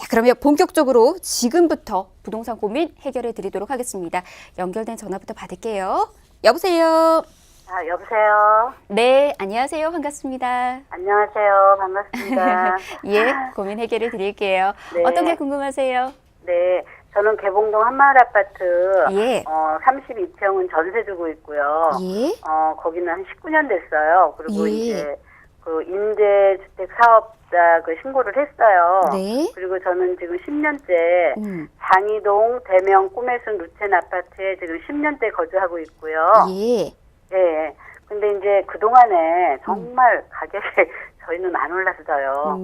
그러면 본격적으로 지금부터 부동산 고민 해결해 드리도록 하겠습니다. 연결된 전화부터 받을게요. 여보세요. 여보세요. 네, 안녕하세요. 반갑습니다. 안녕하세요. 반갑습니다. 예, 고민 해결해 드릴게요. 네. 어떤 게 궁금하세요? 네, 저는 개봉동 한마을 아파트 예. 32평은 전세 주고 있고요. 예. 거기는 한 19년 됐어요. 그리고 예. 이제 그 임대주택 사업자 그 신고를 했어요. 네. 그리고 저는 지금 10년째 장이동 대명 꿈의순 루첸 아파트에 지금 10년째 거주하고 있고요. 예. 예. 근데 이제 그동안에 정말 가격이 저희는 안 올랐어요.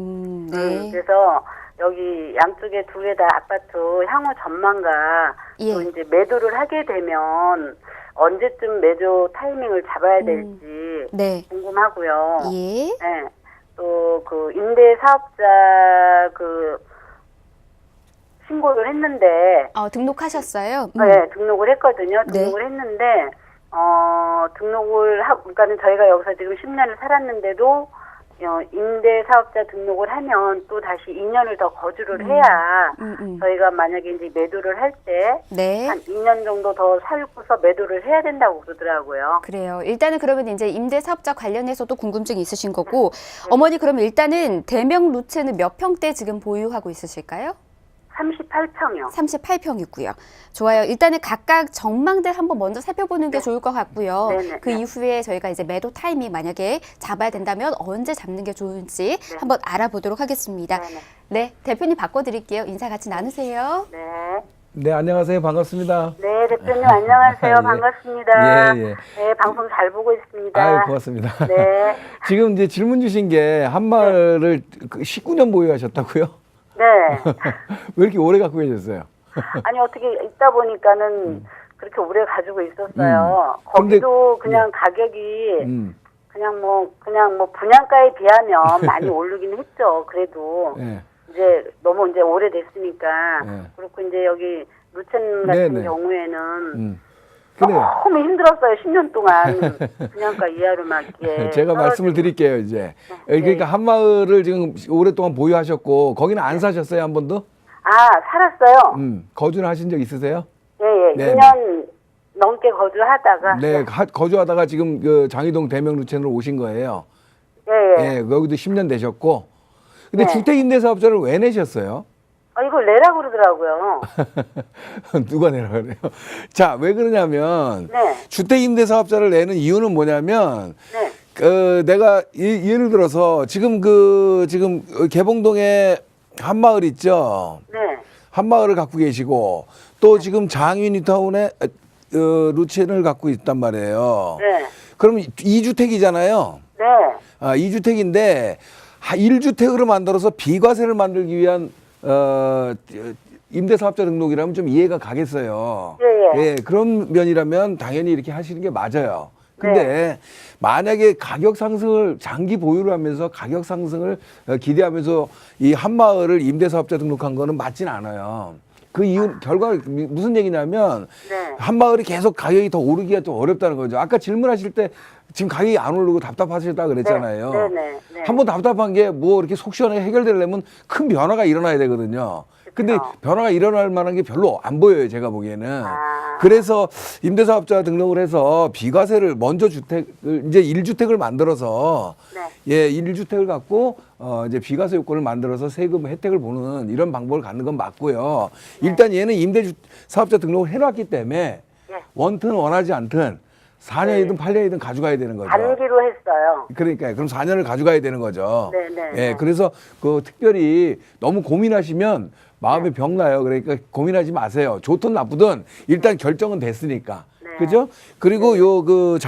네. 그래서 여기 양쪽에 두 개 다 아파트 향후 전망과 예. 또 이제 매도를 하게 되면 언제쯤 매도 타이밍을 잡아야 될지 네. 궁금하고요. 예. 네. 또 그 임대 사업자 그 신고를 했는데 등록하셨어요? 네, 등록을 했거든요. 네. 등록을 했는데 등록을 그러니까는 저희가 여기서 지금 10년을 살았는데도 임대 사업자 등록을 하면 또 다시 2년을 더 거주를 해야 저희가 만약에 이제 매도를 할 때 네. 한 2년 정도 더 살고서 매도를 해야 된다고 그러더라고요. 그래요. 일단은 그러면 이제 임대 사업자 관련해서도 궁금증이 있으신 거고, 어머니 그러면 일단은 대명 루체는 몇 평대 지금 보유하고 있으실까요? 38평이요. 38평이고요. 좋아요. 일단은 각각 전망들 한번 먼저 살펴보는 게 좋을 것 같고요. 네네. 그 이후에 저희가 이제 매도 타이밍 만약에 잡아야 된다면 언제 잡는 게 좋은지 한번 알아보도록 하겠습니다. 네네. 네, 대표님 바꿔드릴게요. 인사 같이 나누세요. 네. 네, 안녕하세요. 반갑습니다. 네, 대표님 안녕하세요. 예. 반갑습니다. 예, 예. 네, 방송 잘 보고 있습니다. 아유, 고맙습니다. 네. 지금 이제 질문 주신 게 한마을을 19년 보유하셨다고요? 네. 왜 이렇게 오래 갖고 계셨어요? 아니 어떻게 있다 보니까는 그렇게 오래 가지고 있었어요. 근데- 거기도 그냥 가격이 음. 그냥 뭐 분양가에 비하면 많이 오르긴 했죠. 그래도 예. 이제 너무 이제 오래됐으니까 네. 그렇고 이제 여기 루첸 같은 네네. 경우에는 그래요. 너무 힘들었어요. 10년 동안 분양가 이하로 막 제가 말씀을 드릴게요, 이제. 그러니까 한마을을 지금 오랫동안 보유하셨고, 거기는 안 사셨어요, 한 번도? 살았어요. 거주는 하신 적 있으세요? 예, 네, 2년 넘게 거주하다가 네, 거주하다가 지금 그 장이동 대명 루첸으로 오신 거예요. 예. 예, 거기도 10년 되셨고. 근데 네. 주택임대사업자를 왜 내셨어요? 이걸 내라고 그러더라고요. 누가 내라 그래요? 자, 왜 그러냐면 네. 주택임대사업자를 내는 이유는 뭐냐면 네. 내가 예를 들어서 지금 개봉동에 한마을 있죠. 네. 한마을을 갖고 계시고 또 지금 장유니타운에 루첸을 갖고 있단 말이에요. 네. 그럼 2주택이잖아요. 네. 2주택인데 1주택으로 만들어서 비과세를 만들기 위한 임대사업자 등록이라면 좀 이해가 가겠어요. 예. 그런 면이라면 당연히 이렇게 하시는 게 맞아요. 근데 만약에 가격 상승을 장기 보유를 하면서 가격 상승을 기대하면서 이 한마을을 임대사업자 등록한 거는 맞진 않아요. 그 이유 결과가 무슨 얘기냐면 한마을이 계속 가격이 더 오르기가 좀 어렵다는 거죠. 아까 질문하실 때 지금 가격이 안 오르고 답답하시다 그랬잖아요. 네. 한번 답답한 게 뭐 이렇게 속 시원하게 해결되려면 큰 변화가 일어나야 되거든요. 근데 변화가 일어날 만한 게 별로 안 보여요, 제가 보기에는. 그래서 임대사업자 등록을 해서 비과세를 먼저 주택을 이제 1주택을 만들어서 예, 1주택을 갖고 이제 비과세 요건을 만들어서 세금 혜택을 보는 이런 방법을 갖는 건 맞고요. 일단 얘는 임대사업자 등록을 해놨기 때문에 원튼 원하지 않든 4년이든 8년이든 가져가야 되는 거죠. 단기로 했어요. 그러니까요. 그럼 4년을 가져가야 되는 거죠. 네. 예, 그래서 그 특별히 너무 고민하시면 마음에 병 나요. 그러니까 고민하지 마세요. 좋든 나쁘든 일단 결정은 됐으니까. 그죠? 그리고 요 그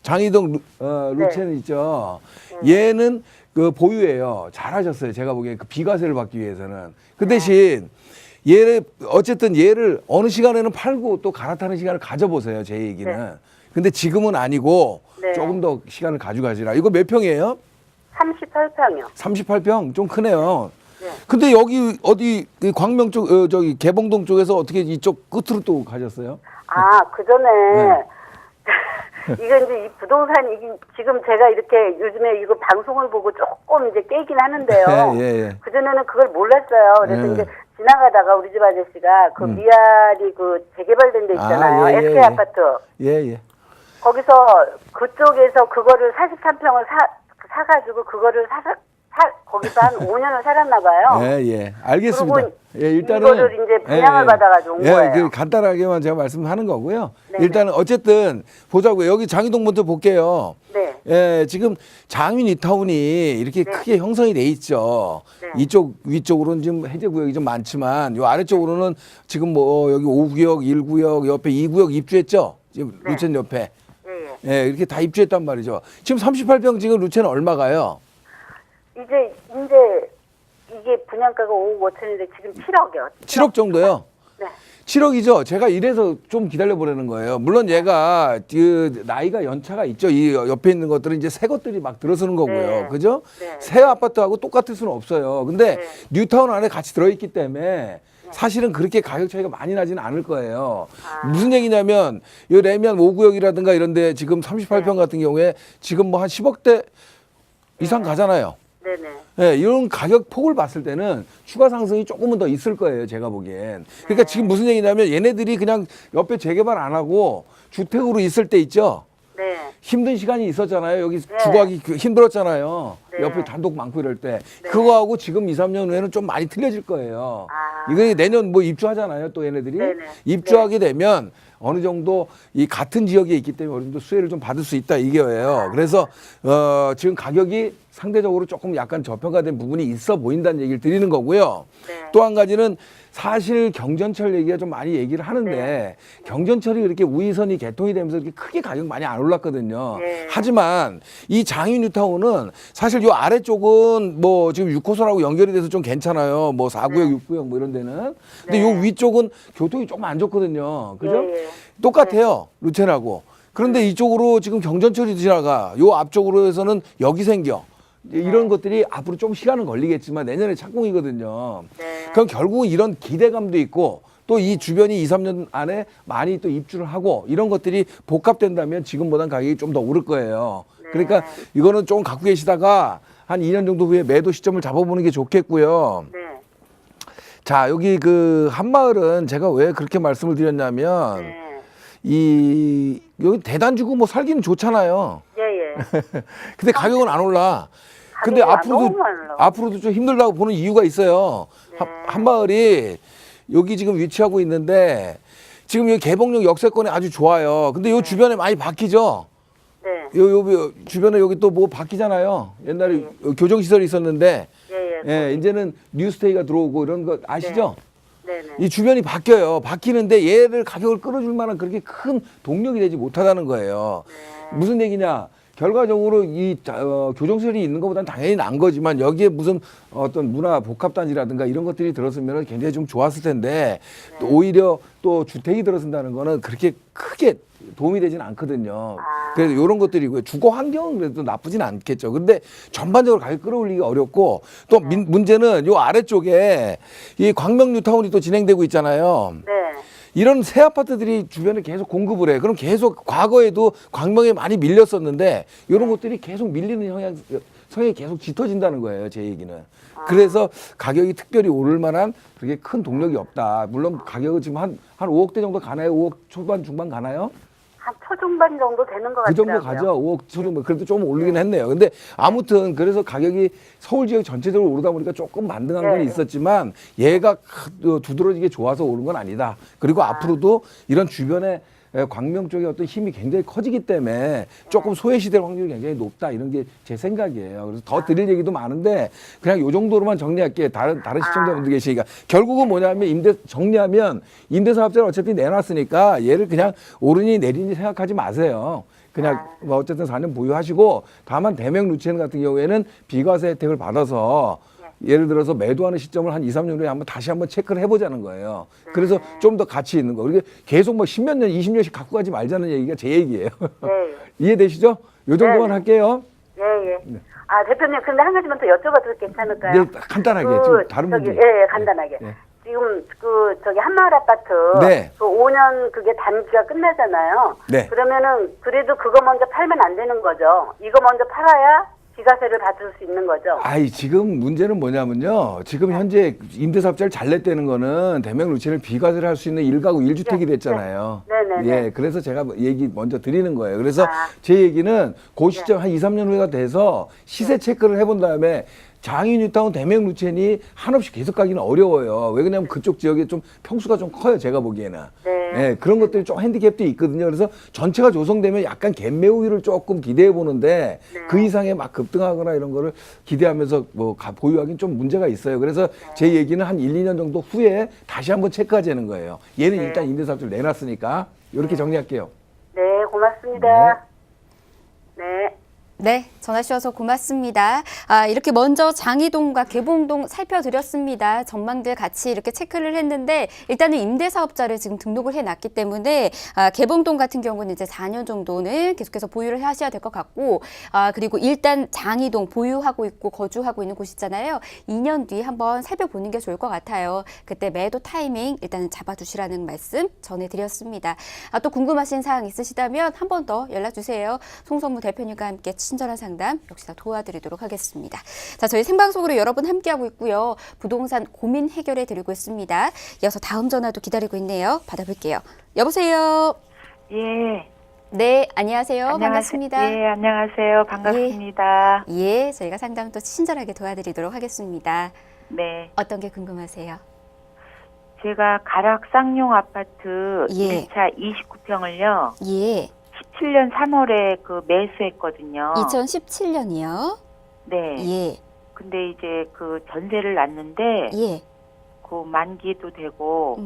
장이동 루첸 있죠. 얘는 그 보유예요. 잘하셨어요. 제가 보기에 그 비과세를 받기 위해서는. 그 대신 얘를 어쨌든 얘를 어느 시간에는 팔고 또 갈아타는 시간을 가져보세요. 제 얘기는. 근데 지금은 아니고 조금 더 시간을 가져가시라. 이거 몇 평이에요? 38평이요. 38평 좀 크네요. 근데 여기 어디 그 광명 쪽 저기 개봉동 쪽에서 어떻게 이쪽 끝으로 또 가셨어요? 그 전에 이거 이제 이 부동산 이게 지금 제가 이렇게 요즘에 이거 방송을 보고 조금 이제 깨긴 하는데요. 예. 그전에는 그걸 몰랐어요. 그래서 예. 이제 지나가다가 우리 집 아저씨가 그 미아리 그 재개발된 데 있잖아요. 예, 예, SK 예. 아파트. 예. 거기서 그쪽에서 그거를 43평을 사가지고 그거를 거기서 한 5년을 살았나 봐요. 예. 알겠습니다. 그리고 예, 일단은 이거를 이제 분양을 받아가지고 온 거예요. 그 간단하게만 제가 말씀하는 거고요. 네네. 일단은 어쨌든 보자고요. 여기 장이동 먼저 볼게요. 네. 예, 지금 장위 뉴타운이 이렇게 크게 형성이 돼 있죠. 네. 이쪽 위쪽으로는 지금 해제 구역이 좀 많지만 요 아래쪽으로는 지금 뭐 여기 5구역, 1구역 옆에 2구역 입주했죠. 지금 네. 루첸 옆에. 예. 예, 이렇게 다 입주했단 말이죠. 지금 38평 지금 루첸은 얼마가요? 이제 이게 분양가가 5억 5천인데 지금 7억이요. 7억 정도요? 네. 7억이죠. 제가 이래서 좀 기다려 보라는 거예요. 물론 얘가 그 나이가 연차가 있죠. 이 옆에 있는 것들은 이제 새 것들이 막 들어서는 거고요. 네. 그죠? 네. 새 아파트하고 똑같을 수는 없어요. 근데 네. 뉴타운 안에 같이 들어있기 때문에 사실은 그렇게 가격 차이가 많이 나지는 않을 거예요. 무슨 얘기냐면 이 레미안 5구역이라든가 이런 데 지금 38평 같은 경우에 지금 뭐 한 10억대 이상 가잖아요. 네네. 예, 이런 가격 폭을 봤을 때는 추가 상승이 조금은 더 있을 거예요, 제가 보기엔. 그러니까 지금 무슨 얘기냐면 얘네들이 그냥 옆에 재개발 안 하고 주택으로 있을 때 있죠. 네. 힘든 시간이 있었잖아요. 여기 주거하기 힘들었잖아요. 네. 옆에 단독 많고 이럴 때. 그거하고 지금 2, 3년 후에는 좀 많이 틀려질 거예요. 아. 이거 내년 뭐 입주하잖아요, 또 얘네들이. 네네. 입주하게 되면 어느 정도 이 같은 지역에 있기 때문에 어느 정도 수혜를 좀 받을 수 있다 이게예요. 그래서 지금 가격이 상대적으로 조금 약간 저평가된 부분이 있어 보인다는 얘기를 드리는 거고요. 네. 또 한 가지는 사실 경전철 얘기가 좀 많이 얘기를 하는데 경전철이 그렇게 우이선이 개통이 되면서 그렇게 크게 가격 많이 안 올랐거든요. 네. 하지만 이 장위 뉴타운은 사실 요 아래쪽은 뭐 지금 6호선하고 연결이 돼서 좀 괜찮아요. 뭐 4구역, 6구역 뭐 이런 데는. 근데 요 위쪽은 교통이 조금 안 좋거든요. 그죠? 예. 똑같아요. 루텐하고. 그런데 이쪽으로 지금 경전철이 지나가. 요 앞쪽으로 해서는 역이 생겨. 이런 것들이 앞으로 좀 시간은 걸리겠지만 내년에 착공이거든요. 네. 그럼 결국은 이런 기대감도 있고 또 이 주변이 2, 3년 안에 많이 또 입주를 하고 이런 것들이 복합된다면 지금보단 가격이 좀 더 오를 거예요. 그러니까 이거는 좀 갖고 계시다가 한 2년 정도 후에 매도 시점을 잡아보는 게 좋겠고요. 네. 자, 여기 그 한마을은 제가 왜 그렇게 말씀을 드렸냐면 네. 여기 대단지구 뭐 살기는 좋잖아요. 예. 근데 가격은 안 올라. 근데 가격이 너무 안 올라. 앞으로도 좀 힘들다고 보는 이유가 있어요. 한마을이 여기 지금 위치하고 있는데 지금 여기 개봉역 역세권이 아주 좋아요. 근데 요 주변에 많이 바뀌죠. 네. 요 주변에 여기 또 뭐 바뀌잖아요. 옛날에 교정시설이 있었는데 예. 이제는 뉴스테이가 들어오고 이런 거 아시죠? 네네. 이 주변이 바뀌어요. 바뀌는데 얘를 가격을 끌어줄 만한 그렇게 큰 동력이 되지 못하다는 거예요. 무슨 얘기냐? 결과적으로 이 교정시설이 있는 것보다는 당연히 난 거지만 여기에 무슨 어떤 문화 복합단지라든가 이런 것들이 들어서면 굉장히 좀 좋았을 텐데 또 오히려 또 주택이 들어선다는 거는 그렇게 크게 도움이 되지는 않거든요. 그래서 이런 것들이고요. 주거 환경은 그래도 나쁘진 않겠죠. 근데 전반적으로 가격 끌어올리기 어렵고 또 문제는 요 아래쪽에 이 광명 뉴타운이 또 진행되고 있잖아요. 네. 이런 새 아파트들이 주변에 계속 공급을 해. 그럼 계속 과거에도 광명에 많이 밀렸었는데 이런 것들이 계속 밀리는 성향이 계속 짙어진다는 거예요. 제 얘기는. 그래서 가격이 특별히 오를 만한 그렇게 큰 동력이 없다. 물론 가격은 지금 한 5억대 정도 가나요? 5억 초반 중반 가나요? 한 초중반 정도 되는 것 그 같더라고요. 정도 가죠. 5억 초중반. 그래도 좀 오르긴 했네요. 근데 아무튼 그래서 가격이 서울 지역 전체적으로 오르다 보니까 조금 만등한 건 있었지만 얘가 두드러지게 좋아서 오른 건 아니다. 그리고 앞으로도 이런 주변에 광명 쪽의 어떤 힘이 굉장히 커지기 때문에 조금 소외시될 확률이 굉장히 높다. 이런 게 제 생각이에요. 그래서 더 드릴 얘기도 많은데 그냥 요 정도로만 정리할게요. 다른 시청자분들 계시니까. 결국은 뭐냐면 정리하면 임대사업자를 어차피 내놨으니까 얘를 그냥 오르니 내리니 생각하지 마세요. 그냥 뭐 어쨌든 4년 보유하시고 다만 대명 루첸 같은 경우에는 비과세 혜택을 받아서 예를 들어서 매도하는 시점을 한 2, 3년 후에 다시 한번 체크를 해보자는 거예요. 그래서 좀 더 가치 있는 거. 그리고 계속 뭐 10몇 년, 20년씩 갖고 가지 말자는 얘기가 제 얘기예요. 이해되시죠? 요 정도만 할게요. 예. 아, 대표님, 근데 한 가지만 더 여쭤봐도 괜찮을까요? 네, 간단하게. 지금 다른 분들. 간단하게. 지금 저기 한마을 아파트 네. 그 5년 그게 단기가 끝나잖아요. 네. 그러면은 그래도 그거 먼저 팔면 안 되는 거죠. 이거 먼저 팔아야 비과세를 받을 수 있는 거죠. 아이, 지금 문제는 뭐냐면요. 지금 현재 임대사업자를 잘 냈다는 거는 대명 루체를 비과세를 할 수 있는 1가구 1주택이 됐잖아요. 네네네. 예, 그래서 제가 얘기 먼저 드리는 거예요. 그래서 아. 제 얘기는 그 시점 한 2, 3년 후가 돼서 시세 체크를 해본 다음에 장인 뉴타운 대명 루첸이 한없이 계속 가기는 어려워요. 왜 그러냐면 그쪽 지역에 좀 평수가 좀 커요. 제가 보기에는. 네. 예, 그런 것들이 좀 핸디캡도 있거든요. 그래서 전체가 조성되면 약간 갭 메우기를 조금 기대해 보는데 네. 그 이상의 막 급등하거나 이런 거를 기대하면서 뭐 보유하기는 좀 문제가 있어요. 그래서 제 얘기는 한 1, 2년 정도 후에 다시 한번 체크하자는 거예요. 얘는 네. 일단 임대사업자를 내놨으니까 이렇게 정리할게요. 네, 고맙습니다. 네. 네, 전화 주셔서 고맙습니다. 이렇게 먼저 장이동과 개봉동 살펴드렸습니다. 전망들 같이 이렇게 체크를 했는데 일단은 임대사업자를 지금 등록을 해놨기 때문에 개봉동 같은 경우는 이제 4년 정도는 계속해서 보유를 하셔야 될 것 같고 그리고 일단 장이동 보유하고 있고 거주하고 있는 곳이잖아요. 2년 뒤 한번 살펴보는 게 좋을 것 같아요. 그때 매도 타이밍 일단은 잡아두시라는 말씀 전해드렸습니다. 또 궁금하신 사항 있으시다면 한 번 더 연락 주세요. 송성무 대표님과 함께 친절한 상담 역시나 도와드리도록 하겠습니다. 자, 저희 생방송으로 여러분 함께하고 있고요. 부동산 고민 해결해 드리고 있습니다. 이어서 다음 전화도 기다리고 있네요. 받아볼게요. 여보세요. 예. 네, 안녕하세요. 반갑습니다. 예, 안녕하세요. 반갑습니다. 예, 저희가 상담 또 친절하게 도와드리도록 하겠습니다. 네. 어떤 게 궁금하세요? 제가 가락 쌍용 아파트 예. 1차 29평을요. 예, 17년 3월에 매수했거든요. 2017년이요. 네. 예, 근데 이제 전세를 놨는데 예. 만기도 되고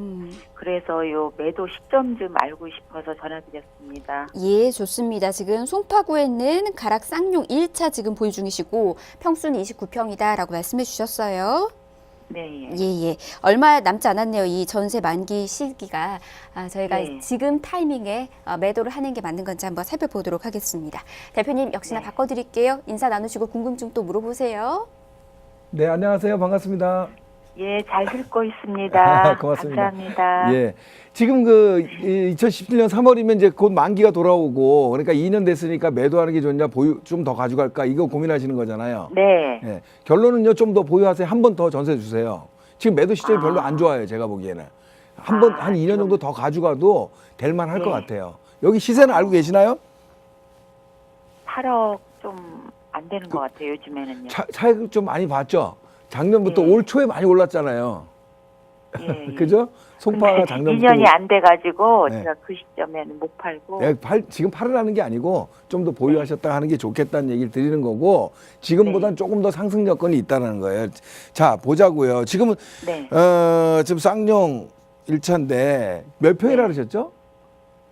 그래서 요 매도 시점 좀 알고 싶어서 전화드렸습니다. 예, 좋습니다. 지금 송파구에 있는 가락 쌍용 1차 지금 보유 중이시고 평수는 29평이다라고 말씀해 주셨어요. 네. 예. 얼마 남지 않았네요. 이 전세 만기 시기가. 저희가 네. 지금 타이밍에 매도를 하는 게 맞는 건지 한번 살펴보도록 하겠습니다. 대표님 역시나 네. 바꿔드릴게요. 인사 나누시고 궁금증 또 물어보세요. 네, 안녕하세요. 반갑습니다. 예, 잘 듣고 있습니다. 고맙습니다. 감사합니다. 예. 지금 2017년 3월이면 이제 곧 만기가 돌아오고 그러니까 2년 됐으니까 매도하는 게 좋냐 보유 좀 더 가져갈까 이거 고민하시는 거잖아요. 네. 예. 결론은요 좀 더 보유하세요. 한 번 더 전세 주세요. 지금 매도 시점이 별로 안 좋아요. 제가 보기에는. 한 2년 정도 더 가져가도 될 만할 것 같아요. 여기 시세는 알고 계시나요? 8억 좀 안 되는 것 같아요. 요즘에는요. 차익 좀 많이 봤죠? 작년부터 올 초에 많이 올랐잖아요. 예. 그죠? 송파가 근데 작년부터 2년이 안 돼가지고 네. 제가 그 시점에는 못 팔고. 네, 지금 팔으라는 게 아니고 좀 더 보유하셨다 하는 게 좋겠다는 얘기를 드리는 거고 지금보단 조금 더 상승 여건이 있다는 거예요. 자, 보자고요. 지금은 네. 지금 쌍용 1차인데 몇 평이라 그러셨죠?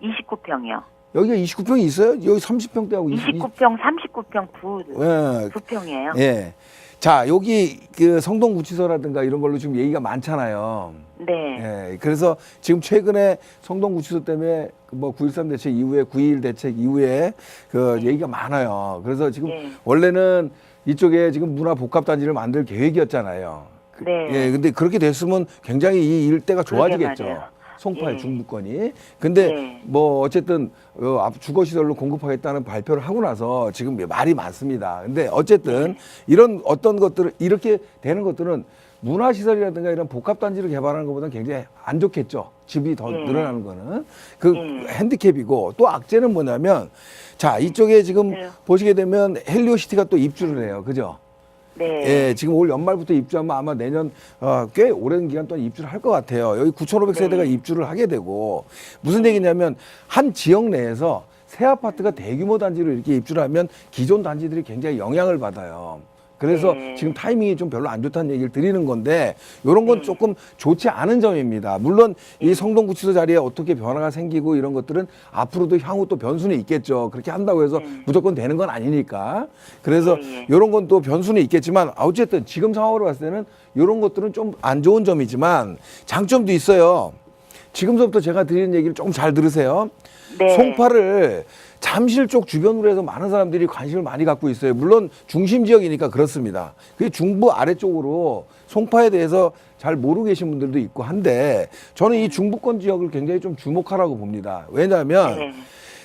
29평이요. 여기가 29평이 있어요? 여기 30평대하고 29평, 39평 예. 두 평이에요. 예. 자, 여기 성동구치소라든가 이런 걸로 지금 얘기가 많잖아요. 네. 예, 그래서 지금 최근에 성동구치소 때문에 9.13 대책 이후에 9.21 대책 이후에 얘기가 많아요. 그래서 지금 네. 원래는 이쪽에 지금 문화복합단지를 만들 계획이었잖아요. 네. 예, 근데 그렇게 됐으면 굉장히 이 일대가 그러게 좋아지겠죠. 말이에요. 송파의 예. 중부권이. 근데 네. 어쨌든 주거시설로 공급하겠다는 발표를 하고 나서 지금 말이 많습니다. 근데 어쨌든 이런 어떤 것들을 이렇게 되는 것들은 문화시설이라든가 이런 복합단지를 개발하는 것보다는 굉장히 안 좋겠죠. 집이 더 늘어나는 거는. 핸디캡이고 또 악재는 뭐냐면 자, 이쪽에 지금 네. 보시게 되면 헬리오시티가 또 입주를 해요. 그죠? 네. 예, 지금 올 연말부터 입주하면 아마 내년 꽤 오랜 기간 동안 입주를 할 것 같아요. 여기 9,500세대가 입주를 하게 되고 무슨 얘기냐면 한 지역 내에서 새 아파트가 대규모 단지로 이렇게 입주를 하면 기존 단지들이 굉장히 영향을 받아요. 그래서 네. 지금 타이밍이 좀 별로 안 좋다는 얘기를 드리는 건데 이런 건 조금 좋지 않은 점입니다. 물론 이 성동구치소 자리에 어떻게 변화가 생기고 이런 것들은 앞으로도 향후 또 변수는 있겠죠. 그렇게 한다고 해서 무조건 되는 건 아니니까. 그래서 이런 건 또 변수는 있겠지만 어쨌든 지금 상황으로 봤을 때는 이런 것들은 좀 안 좋은 점이지만 장점도 있어요. 지금서부터 제가 드리는 얘기를 조금 잘 들으세요. 네. 송파를 잠실 쪽 주변으로 해서 많은 사람들이 관심을 많이 갖고 있어요. 물론 중심 지역이니까 그렇습니다. 그 중부 아래쪽으로 송파에 대해서 잘 모르고 계신 분들도 있고 한데 저는 이 중부권 지역을 굉장히 좀 주목하라고 봅니다. 왜냐하면 네.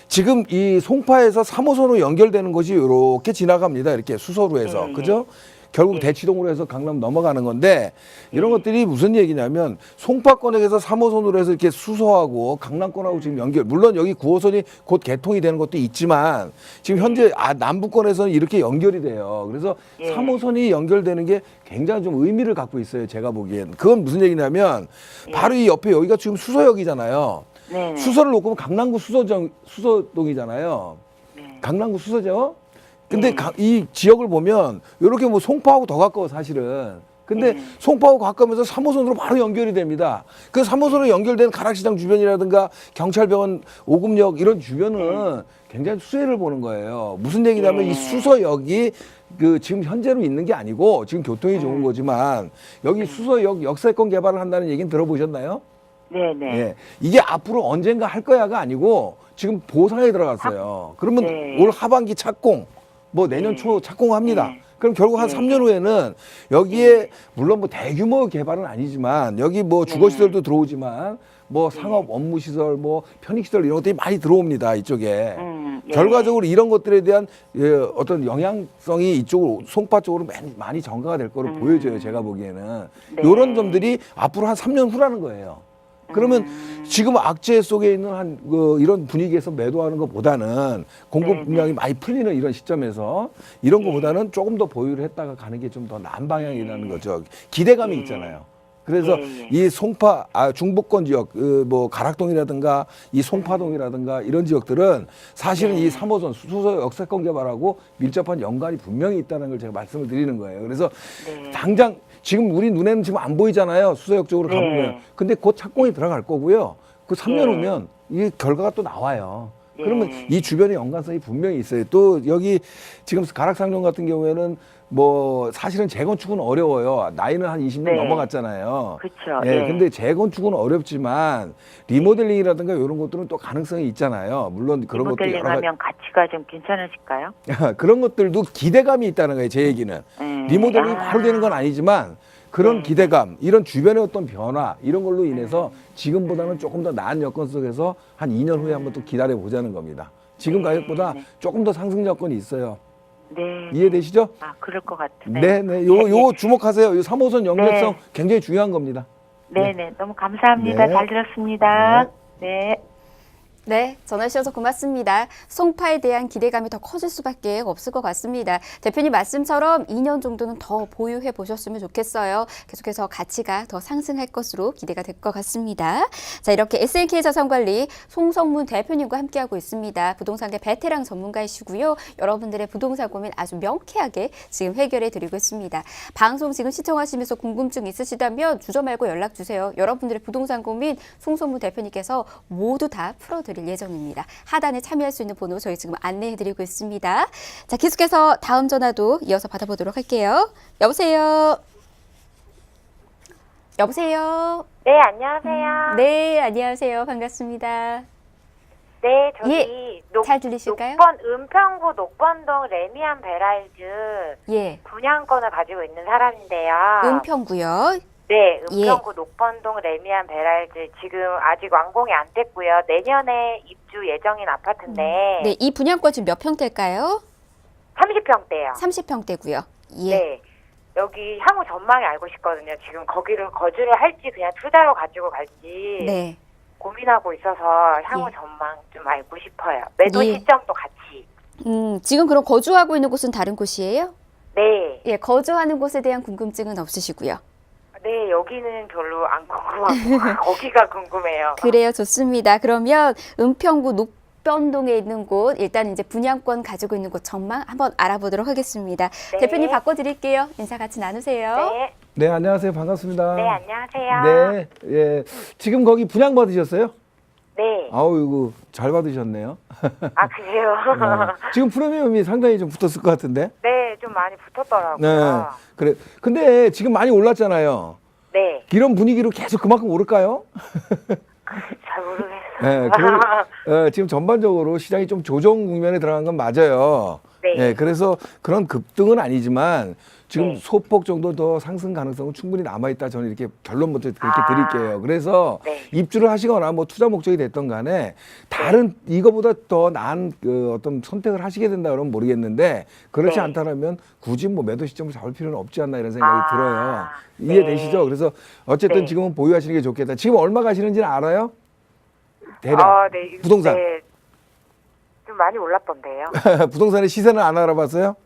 지금 이 송파에서 3호선으로 연결되는 것이 이렇게 지나갑니다. 이렇게 수서로에서. 네. 그죠? 결국 네. 대치동으로 해서 강남 넘어가는 건데 이런 것들이 무슨 얘기냐면 송파권에서 3호선으로 해서 이렇게 수서하고 강남권하고 지금 연결, 물론 여기 9호선이 곧 개통이 되는 것도 있지만 지금 현재 남부권에서는 이렇게 연결이 돼요. 그래서 예. 3호선이 연결되는 게 굉장히 좀 의미를 갖고 있어요. 제가 보기엔. 그건 무슨 얘기냐면 바로 이 옆에 여기가 지금 수서역이잖아요. 네. 수서를 놓고 보면 강남구 수서동이잖아요. 네. 강남구 수서죠. 근데 네. 이 지역을 보면 이렇게 뭐 송파하고 더 가까워 사실은. 근데 네. 송파하고 가까우면서 3호선으로 바로 연결이 됩니다. 그 3호선으로 연결된 가락시장 주변이라든가 경찰병원 오금역 이런 주변은 굉장히 수혜를 보는 거예요. 무슨 얘기냐면 네. 이 수서역이 그 지금 현재로 있는 게 아니고 지금 교통이 좋은 거지만 여기 수서역 역세권 개발을 한다는 얘기는 들어보셨나요? 네네. 예. 이게 앞으로 언젠가 할 거야가 아니고 지금 보상에 들어갔어요. 그러면 네. 올 하반기 착공, 뭐 내년 네. 초 착공합니다. 네. 그럼 결국 한 네. 3년 후에는 여기에 물론 뭐 대규모 개발은 아니지만 여기 뭐 주거시설도 들어오지만 뭐 상업 업무시설, 뭐 편익시설 이런 것들이 많이 들어옵니다. 이쪽에. 네. 결과적으로 이런 것들에 대한 어떤 영향성이 이쪽으로 송파 쪽으로 많이 전가가 될 거로 보여져요. 제가 보기에는. 네. 이런 점들이 앞으로 한 3년 후라는 거예요. 그러면 지금 악재 속에 있는 이런 분위기에서 매도하는 것보다는 공급량이 많이 풀리는 이런 시점에서 이런 것보다는 조금 더 보유를 했다가 가는 게 좀 더 나은 방향이라는 거죠. 기대감이 있잖아요. 그래서 이 송파, 중부권 지역, 뭐 가락동이라든가 이 송파동이라든가 이런 지역들은 사실은 이 3호선 수서 역세권 개발하고 밀접한 연관이 분명히 있다는 걸 제가 말씀을 드리는 거예요. 그래서 당장 지금 우리 눈에는 지금 안 보이잖아요. 수서역 쪽으로 가보면. 근데 곧 착공이 들어갈 거고요. 그 3년 후면 이 결과가 또 나와요. 그러면 이 주변에 연관성이 분명히 있어요. 또 여기 지금 가락상종 같은 경우에는 뭐 사실은 재건축은 어려워요. 나이는 한 20년 넘어갔잖아요. 그렇죠. 예, 근데 재건축은 어렵지만 리모델링이라든가 이런 것들은 또 가능성이 있잖아요. 물론 그런 것도 여러 가지 리모델링하면 가치가 좀 괜찮으실까요? 그런 것들도 기대감이 있다는 거예요. 제 얘기는. 리모델링이 바로 되는 건 아니지만 그런 기대감, 이런 주변의 어떤 변화 이런 걸로 인해서 지금보다는 조금 더 나은 여건 속에서 한 2년 후에 한번 또 기다려 보자는 겁니다. 지금 가격보다 조금 더 상승 여건이 있어요. 네. 이해되시죠? 아, 그럴 것 같아요. 네, 네. 요 주목하세요. 요 3호선 연결성 네. 굉장히 중요한 겁니다. 네네. 너무 감사합니다. 네. 잘 들었습니다. 네. 네, 전화 주셔서 고맙습니다. 송파에 대한 기대감이 더 커질 수밖에 없을 것 같습니다. 대표님 말씀처럼 2년 정도는 더 보유해 보셨으면 좋겠어요. 계속해서 가치가 더 상승할 것으로 기대가 될 것 같습니다. 자, 이렇게 SNK 자산관리 송성문 대표님과 함께하고 있습니다. 부동산계 베테랑 전문가이시고요. 여러분들의 부동산 고민 아주 명쾌하게 지금 해결해 드리고 있습니다. 방송 지금 시청하시면서 궁금증 있으시다면 주저 말고 연락 주세요. 여러분들의 부동산 고민 송성문 대표님께서 모두 다 풀어드립니다. 예정입니다. 하단에 참여할 수 있는 번호 저희 지금 안내해드리고 있습니다. 자, 계속해서 다음 전화도 이어서 받아보도록 할게요. 여보세요. 여보세요. 네, 안녕하세요. 네, 안녕하세요. 반갑습니다. 네, 저기 예, 잘 들리실까요? 은평구 녹번동 레미안 베라이즈 예, 분양권을 가지고 있는 사람인데요. 은평구요. 네, 은평구 녹번동 레미안 베라이즈 지금 아직 완공이 안 됐고요. 내년에 입주 예정인 아파트인데 네, 이 분양권 지금 몇 평대일까요? 30평대요. 30평대고요. 예. 네. 여기 향후 전망이 알고 싶거든요. 지금 거기를 거주를 할지 그냥 투자로 가지고 갈지 네. 고민하고 있어서 향후 예. 전망 좀 알고 싶어요. 매도 예. 시점도 같이. 지금 그럼 거주하고 있는 곳은 다른 곳이에요? 네. 예, 거주하는 곳에 대한 궁금증은 없으시고요. 네, 여기는 별로 안 궁금하고 거기가 궁금해요. 그래요, 좋습니다. 그러면 은평구 녹변동에 있는 곳, 일단 이제 분양권 가지고 있는 곳 전망 한번 알아보도록 하겠습니다. 네. 대표님 바꿔드릴게요. 인사 같이 나누세요. 네, 네, 안녕하세요. 반갑습니다. 네, 안녕하세요. 네, 예. 지금 거기 분양 받으셨어요? 네. 아우, 이거 잘 받으셨네요. 아, 그래요? 지금 프리미엄이 상당히 좀 붙었을 것 같은데? 네, 좀 많이 붙었더라고요. 네. 그래. 근데 지금 많이 올랐잖아요. 네. 이런 분위기로 계속 그만큼 오를까요? 잘 모르겠어요. 예, 지금 전반적으로 시장이 좀 조정 국면에 들어간 건 맞아요. 네. 예, 그래서 그런 급등은 아니지만 지금 네. 소폭 정도 더 상승 가능성은 충분히 남아있다. 저는 이렇게 결론부터 그렇게 아. 드릴게요. 그래서 네. 입주를 하시거나 뭐 투자 목적이 됐던 간에 다른 이거보다 더 나은 그 어떤 선택을 하시게 된다 그러면 모르겠는데 그렇지 네. 않다면 굳이 뭐 매도 시점을 잡을 필요는 없지 않나 이런 생각이 아. 들어요. 네. 이해되시죠? 그래서 어쨌든 네. 지금은 보유하시는 게 좋겠다. 지금 얼마 가시는지는 알아요? 대략 네. 부동산. 네. 좀 많이 올랐던데요. 부동산의 시세는 안 알아봤어요?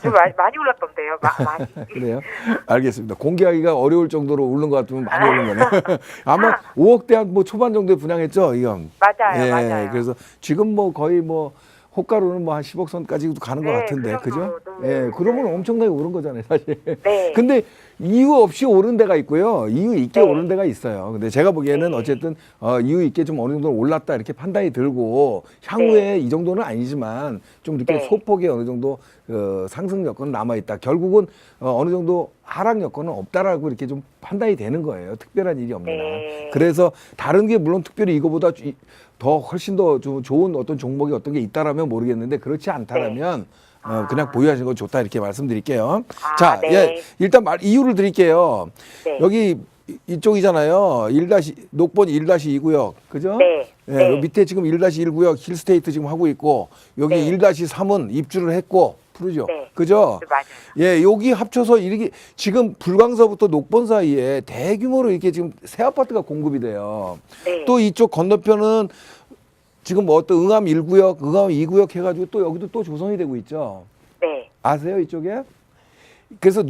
좀 많이 올랐던데요. 많이. 그래요? 알겠습니다. 공개하기가 어려울 정도로 오른 것 같으면 많이 오른 거네. 아마 5억대 한 뭐 초반 정도에 분양했죠, 이건. 맞아요, 예, 맞아요. 그래서 지금 뭐 거의 뭐 호가로는 뭐 한 10억 선까지도 가는 것 네, 같은데, 그 그죠? 정도로 예, 그러면 엄청나게 오른 거잖아요, 사실. 네. 근데 이유 없이 오른 데가 있고요. 이유 있게 네. 오른 데가 있어요. 근데 제가 보기에는 네. 어쨌든 이유 있게 좀 어느 정도 올랐다 이렇게 판단이 들고 향후에 이 정도는 아니지만 좀 이렇게 네. 소폭의 어느 정도 상승 여건은 남아 있다. 결국은 어느 정도 하락 여건은 없다라고 이렇게 좀 판단이 되는 거예요. 특별한 일이 없는 한. 네. 그래서 다른 게 물론 특별히 이거보다 더 훨씬 더 좀 좋은 어떤 종목이 어떤 게 있다라면 모르겠는데 그렇지 않다라면 그냥 보유하시는 거 좋다 이렇게 말씀드릴게요. 아, 자, 네. 예, 일단 이유를 드릴게요. 네. 여기 이쪽이잖아요. 녹번 1-2구역. 그죠? 네. 예, 네. 요 밑에 지금 1-1구역 힐스테이트 지금 하고 있고 여기 네. 1-3은 입주를 했고 푸르죠. 네. 그죠? 네, 맞아요. 예, 여기 합쳐서 이렇게 지금 불광서부터 녹번 사이에 대규모로 이렇게 지금 새 아파트가 공급이 돼요. 네. 또 이쪽 건너편은 지금 뭐 어떤 응암 1구역, 응암 2구역 해가지고 또 여기도 또 조성이 되고 있죠. 네. 아세요, 이쪽에? 그래서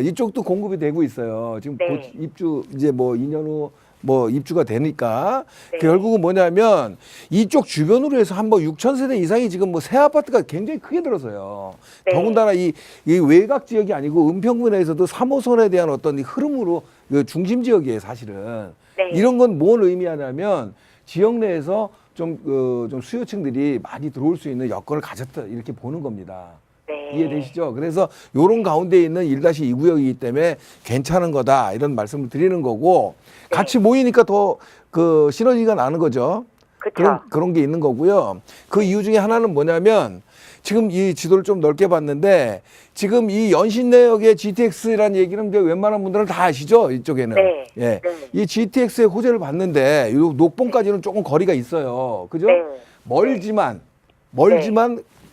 이쪽도 공급이 되고 있어요. 지금 네. 곧 입주 이제 뭐 2년 후 뭐 입주가 되니까 네. 결국은 뭐냐면 이쪽 주변으로 해서 한 번 6천 세대 이상이 지금 뭐 새 아파트가 굉장히 크게 들어서요. 네. 더군다나 이 외곽 지역이 아니고 은평구내에서도 3호선에 대한 어떤 이 흐름으로 그 중심 지역이에요, 사실은. 네. 이런 건 뭘 의미하냐면 지역 내에서 좀 수요층들이 많이 들어올 수 있는 여건을 가졌다 이렇게 보는 겁니다. 네. 이해되시죠? 그래서 요런 가운데 있는 1-2구역이기 때문에 괜찮은 거다 이런 말씀을 드리는 거고 네. 같이 모이니까 더 그 시너지가 나는 거죠. 그쵸. 그런 게 있는 거고요. 그 이유 중에 하나는 뭐냐면 지금 이 지도를 좀 넓게 봤는데 지금 이 연신내역의 GTX라는 얘기는 이제 웬만한 분들은 다 아시죠? 이쪽에는. 네. 예. 네. 이 GTX의 호재를 봤는데 요 녹봉까지는 조금 거리가 있어요. 그죠? 네.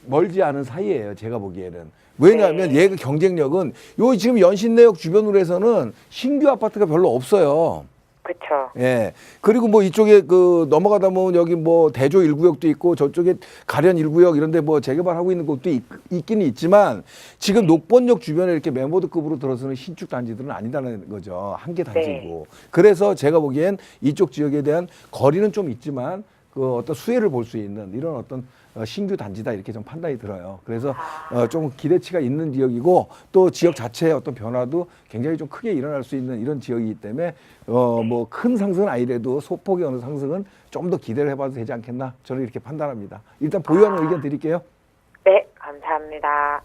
멀지 않은 사이예요. 제가 보기에는. 왜냐하면 네. 얘가 경쟁력은 요 지금 연신내역 주변으로 해서는 신규 아파트가 별로 없어요. 그쵸. 예. 그리고 뭐 이쪽에 그 넘어가다 보면 여기 뭐 대조 1구역도 있고 저쪽에 가련 1구역 이런데 뭐 재개발하고 있는 곳도 있기는 있지만 지금 녹번역 주변에 이렇게 메모드급으로 들어서는 신축 단지들은 아니다는 거죠. 한 개 단지고. 그래서 제가 보기엔 이쪽 지역에 대한 거리는 좀 있지만 그 어떤 수혜를 볼 수 있는 이런 어떤 신규 단지다 이렇게 좀 판단이 들어요. 그래서 좀 기대치가 있는 지역이고 또 지역 자체의 어떤 변화도 굉장히 좀 크게 일어날 수 있는 이런 지역이기 때문에 뭐 큰 상승은 아니래도 소폭의 어느 상승은 좀 더 기대를 해봐도 되지 않겠나 저는 이렇게 판단합니다. 일단 보유하는 의견 드릴게요. 네. 감사합니다.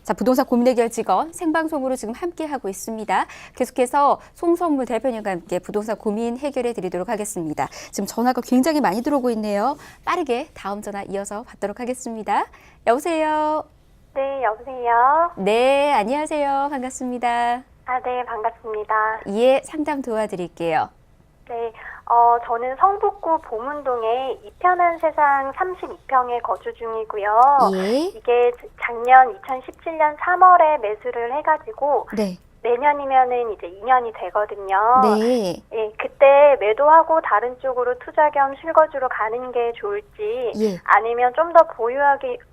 자, 부동산 고민 해결 직원 생방송으로 지금 함께하고 있습니다. 계속해서 송선물 대표님과 함께 부동산 고민 해결해 드리도록 하겠습니다. 지금 전화가 굉장히 많이 들어오고 있네요. 빠르게 다음 전화 이어서 받도록 하겠습니다. 여보세요. 네, 여보세요. 네, 안녕하세요. 반갑습니다. 네, 반갑습니다. 예, 상담 도와드릴게요. 네, 저는 성북구 보문동에 이편한 세상 32평에 거주 중이고요. 예. 이게 작년 2017년 3월에 매수를 해가지고 네. 내년이면은 이제 2년이 되거든요. 네. 예, 그때 매도하고 다른 쪽으로 투자 겸 실거주로 가는 게 좋을지 예. 아니면 좀 더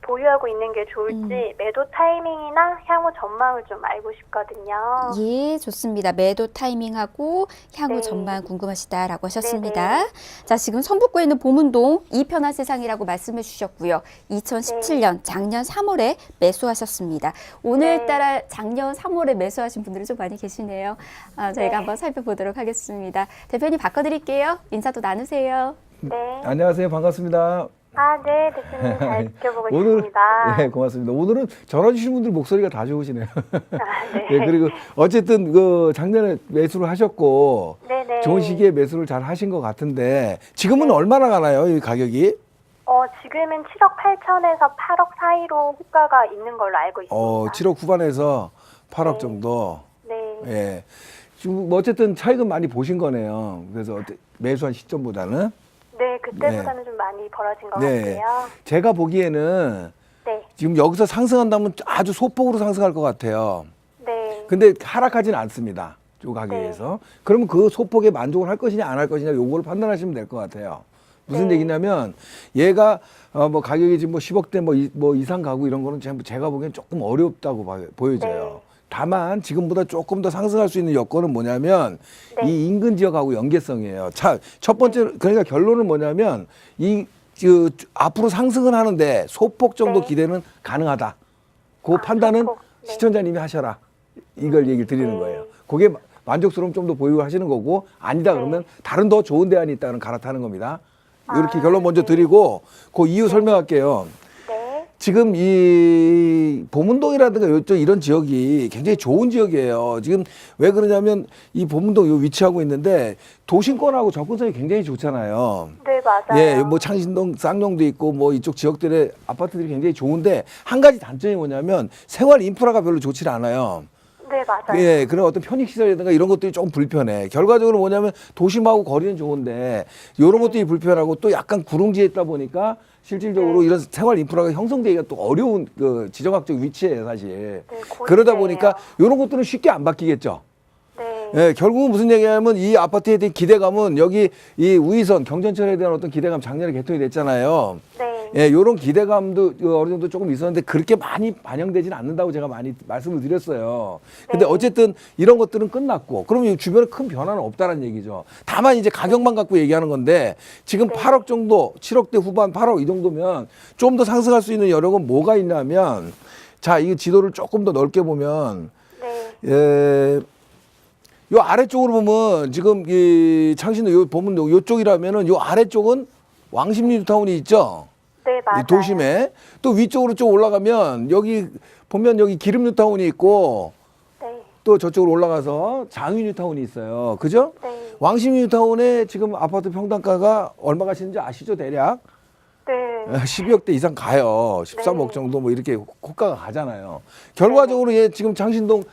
보유하고 있는 게 좋을지 매도 타이밍이나 향후 전망을 좀 알고 싶거든요. 예, 좋습니다. 매도 타이밍하고 향후 네. 전망 궁금하시다라고 하셨습니다. 네네. 자, 지금 성북구에 있는 보문동 이편한 세상이라고 말씀해 주셨고요. 2017년 작년 3월에 매수하셨습니다. 오늘따라 작년 3월에 매수하신 분들이 좀 많이 계시네요. 저희가 네. 한번 살펴보도록 하겠습니다. 대표님 바꿔드릴게요. 인사도 나누세요. 네. 안녕하세요. 반갑습니다. 아, 네, 대표님 잘 지켜보고 오늘 있습니다. 네, 고맙습니다. 오늘은 전화 주신 분들 목소리가 다 좋으시네요. 아, 네. 네, 그리고 어쨌든 그 작년에 매수를 하셨고 네네. 좋은 시기에 매수를 잘 하신 것 같은데 지금은 얼마나 가나요, 이 가격이? 지금은 7억 8천에서 8억 사이로 호가가 있는 걸로 알고 있습니다. 7억 후반에서 8억 네. 정도. 네. 예. 지금 뭐 어쨌든 차익은 많이 보신 거네요. 그래서 매수한 시점보다는. 네, 그때보다는 좀 많이 벌어진 것 네. 같아요. 제가 보기에는 네. 지금 여기서 상승한다면 아주 소폭으로 상승할 것 같아요. 네. 근데 하락하지는 않습니다. 이 가격에서. 그러면 그 소폭에 만족을 할 것이냐 안 할 것이냐 요걸 판단하시면 될 것 같아요. 무슨 네. 얘기냐면 얘가 뭐 가격이 지금 뭐 10억대 뭐 이상 가고 이런 거는 제가 보기엔 조금 어렵다고 보여져요. 네. 다만 지금보다 조금 더 상승할 수 있는 여건은 뭐냐면 네. 이 인근 지역하고 연계성이에요. 첫 번째 그러니까 결론은 뭐냐면 앞으로 상승은 하는데 소폭 정도 네. 기대는 가능하다. 그 판단은 소폭. 네. 시청자님이 하셔라. 이걸 얘기를 드리는 네. 거예요. 그게 만족스러움 좀 더 보유를 하시는 거고 아니다 그러면 다른 더 좋은 대안이 있다는 갈아타는 겁니다. 이렇게 결론 먼저 드리고 그 이유 설명할게요. 네. 지금 이 보문동이라든가 이쪽 이런 지역이 굉장히 좋은 지역이에요. 지금 왜 그러냐면 이 보문동 요 위치하고 있는데 도심권하고 접근성이 굉장히 좋잖아요. 네, 맞아요. 예, 뭐 창신동, 쌍용도 있고 뭐 이쪽 지역들의 아파트들이 굉장히 좋은데 한 가지 단점이 뭐냐면 생활 인프라가 별로 좋지 않아요. 네, 맞아요. 예, 그런 어떤 편익시설이라든가 이런 것들이 조금 불편해. 결과적으로 뭐냐면 도심하고 거리는 좋은데 이런 것들이 불편하고 또 약간 구릉지에 있다 보니까 실질적으로 이런 생활 인프라가 형성되기가 또 어려운 그 지정학적 위치예요, 사실. 네, 그러다 고지대예요. 보니까 이런 것들은 쉽게 안 바뀌겠죠. 네. 예, 결국은 무슨 얘기냐면 이 아파트에 대한 기대감은 여기 이 우이선 경전철에 대한 어떤 기대감 작년에 개통이 됐잖아요. 네. 예, 요런 기대감도 어느 정도 조금 있었는데 그렇게 많이 반영되지는 않는다고 제가 많이 말씀을 드렸어요. 근데 네. 어쨌든 이런 것들은 끝났고 그러면 주변에 큰 변화는 없다는 얘기죠. 다만 이제 가격만 갖고 얘기하는 건데 지금 8억 정도, 7억대 후반 8억 이 정도면 좀 더 상승할 수 있는 여력은 뭐가 있냐면 자, 이 지도를 조금 더 넓게 보면 네. 요 아래쪽으로 보면 지금 이 창신도 요 보면 요쪽이라면은 요 아래쪽은 왕십리 뉴타운이 있죠. 네, 맞아요. 이 도심에 또 위쪽으로 좀 올라가면 여기 보면 여기 기름 뉴타운이 있고 네. 또 저쪽으로 올라가서 장위 뉴타운이 있어요. 그죠? 네. 왕십리 뉴타운에 지금 아파트 평당가가 얼마 가시는지 아시죠? 대략 네. 12억대 이상 가요. 13억 네. 정도 뭐 이렇게 호가가 가잖아요. 결과적으로 얘 지금 창신동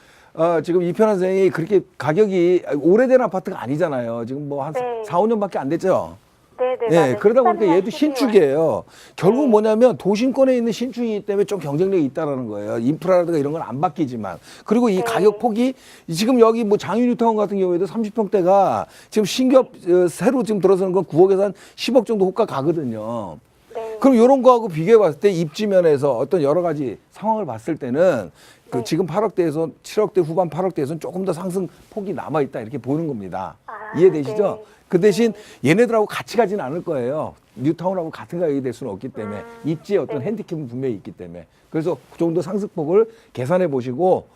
지금 이편한생이 그렇게 가격이 오래된 아파트가 아니잖아요. 지금 뭐 한 네. 4, 5년밖에 안 됐죠. 네, 네, 예, 맞아요. 그러다 보니까 13년, 얘도 12월. 신축이에요. 결국 네. 뭐냐면 도심권에 있는 신축이기 때문에 좀 경쟁력이 있다라는 거예요. 인프라라든가 이런 건 안 바뀌지만. 그리고 이 네. 가격 폭이 지금 여기 뭐 장유뉴타운 같은 경우에도 30평대가 지금 신규 새로 지금 들어서는 건 9억에서 한 10억 정도 호가 가거든요. 네. 그럼 이런 거하고 비교해 봤을 때 입지면에서 어떤 여러 가지 상황을 봤을 때는 그 네. 지금 8억대에서 7억대 후반 8억대에서는 조금 더 상승 폭이 남아 있다 이렇게 보는 겁니다. 아, 이해되시죠? 네. 그 대신 얘네들하고 같이 가지는 않을 거예요. 뉴타운하고 같은 가격이 될 수는 없기 때문에 입지에 어떤 네. 핸디캡은 분명히 있기 때문에 그래서 그 정도 상승폭을 계산해 보시고